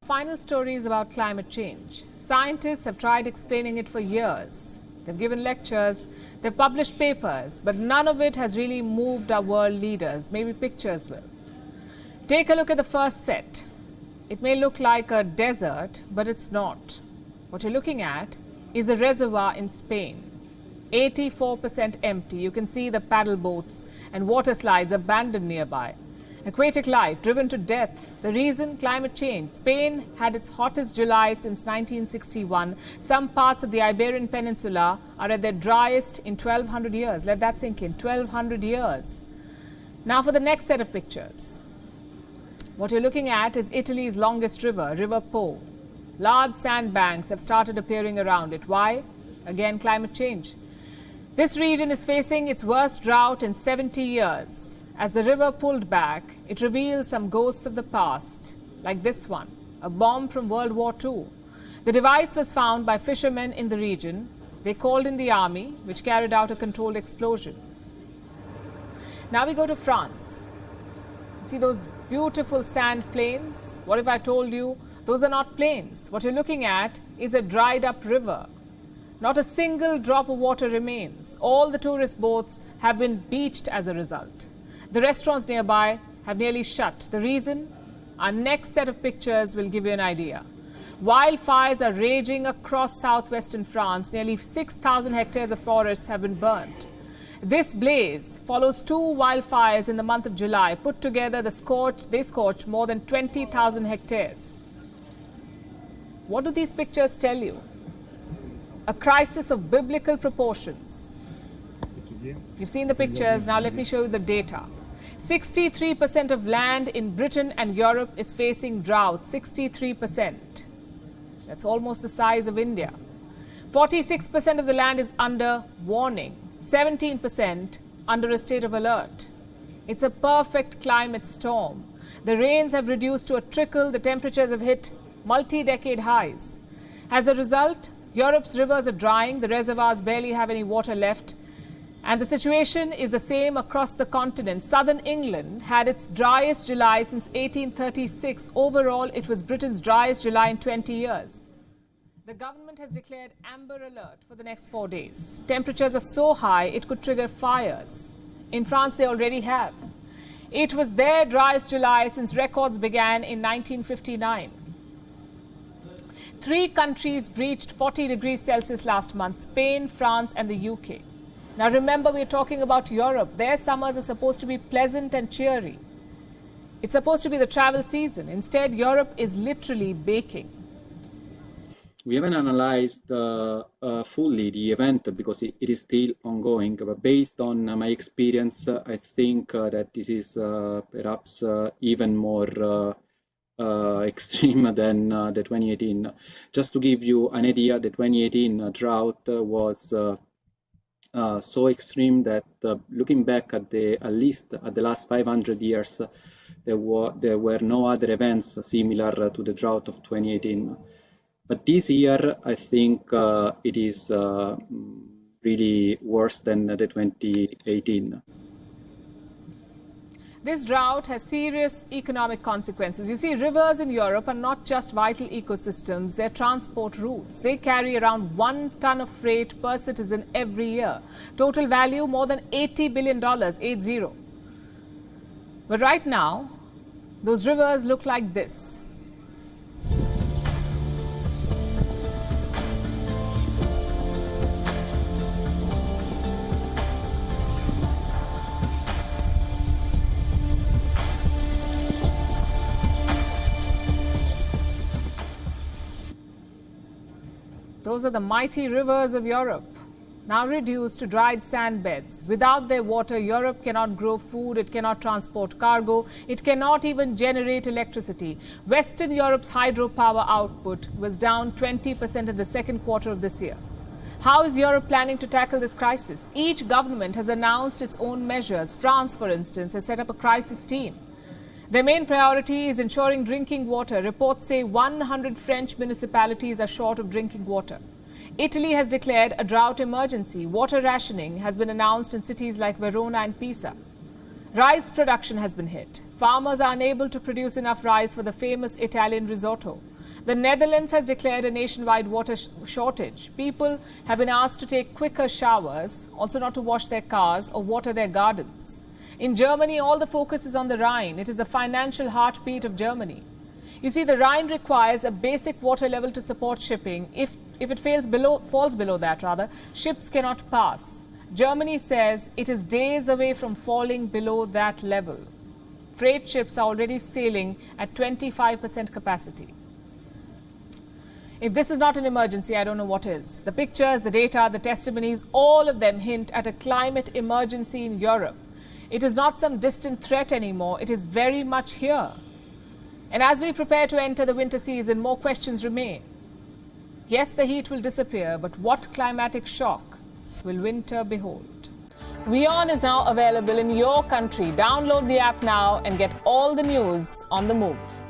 Final story is about climate change. Scientists have tried explaining it for years. They've given lectures, they've published papers, but none of it has really moved our world leaders. Maybe pictures will. Take a look at the first set. It may look like a desert, but it's not. What you're looking at is a reservoir in Spain. 84% empty. You can see the paddle boats and water slides abandoned nearby. Aquatic life driven to death. The reason? Climate change. Spain had its hottest July since 1961. Some parts of the Iberian Peninsula are at their driest in 1200 years. Let that sink in. 1200 years. Now for the next set of pictures. What you're looking at is Italy's longest river, River Po. Large sandbanks have started appearing around it. Why? Again, climate change. This region is facing its worst drought in 70 years. As the river pulled back, it revealed some ghosts of the past, like this one, a bomb from World War II. The device was found by fishermen in the region. They called in the army, which carried out a controlled explosion. Now we go to France. See those beautiful sand plains? What if I told you those are not plains? What you're looking at is a dried up river. Not a single drop of water remains. All the tourist boats have been beached as a result. The restaurants nearby have nearly shut. The reason? Our next set of pictures will give you an idea. Wildfires are raging across southwestern France. Nearly 6,000 hectares of forests have been burnt. This blaze follows two wildfires in the month of July. Put together, they scorched more than 20,000 hectares. What do these pictures tell you? A crisis of biblical proportions. You've seen the pictures, now let me show you the data. 63% of land in Britain and Europe is facing drought. 63%. That's almost the size of India. 46% of the land is under warning. 17% under a state of alert. It's a perfect climate storm. The rains have reduced to a trickle. The temperatures have hit multi-decade highs. As a result, Europe's rivers are drying. The reservoirs barely have any water left. And the situation is the same across the continent. Southern England had its driest July since 1836. Overall, it was Britain's driest July in 20 years. The government has declared amber alert for the next 4 days. Temperatures are so high, it could trigger fires. In France, they already have. It was their driest July since records began in 1959. 3 countries breached 40 degrees Celsius last month: Spain, France, and the UK. Now remember, we're talking about Europe. Their summers are supposed to be pleasant and cheery. It's supposed to be the travel season. Instead, Europe is literally baking. We haven't analyzed fully the event because it is still ongoing. But based on my experience, I think that this is perhaps even more extreme than the 2018. Just to give you an idea, the 2018 drought was so extreme that looking back at least the last 500 years, there were no other events similar to the drought of 2018. But this year, I think it is really worse than the 2018. This drought has serious economic consequences. You see, rivers in Europe are not just vital ecosystems, they're transport routes. They carry around 1 ton of freight per citizen every year. Total value more than $80 billion, 80. But right now, those rivers look like this. Those are the mighty rivers of Europe, now reduced to dried sand beds. Without their water, Europe cannot grow food, it cannot transport cargo, it cannot even generate electricity. Western Europe's hydropower output was down 20% in the second quarter of this year. How is Europe planning to tackle this crisis? Each government has announced its own measures. France, for instance, has set up a crisis team. Their main priority is ensuring drinking water. Reports say 100 French municipalities are short of drinking water. Italy has declared a drought emergency. Water rationing has been announced in cities like Verona and Pisa. Rice production has been hit. Farmers are unable to produce enough rice for the famous Italian risotto. The Netherlands has declared a nationwide water shortage. People have been asked to take quicker showers, also not to wash their cars or water their gardens. In Germany, all the focus is on the Rhine. It is the financial heartbeat of Germany. You see, the Rhine requires a basic water level to support shipping. If it falls below that, ships cannot pass. Germany says it is days away from falling below that level. Freight ships are already sailing at 25% capacity. If this is not an emergency, I don't know what is. The pictures, the data, the testimonies, all of them hint at a climate emergency in Europe. It is not some distant threat anymore. It is very much here. And as we prepare to enter the winter season, more questions remain. Yes, the heat will disappear, but what climatic shock will winter behold? WION is now available in your country. Download the app now and get all the news on the move.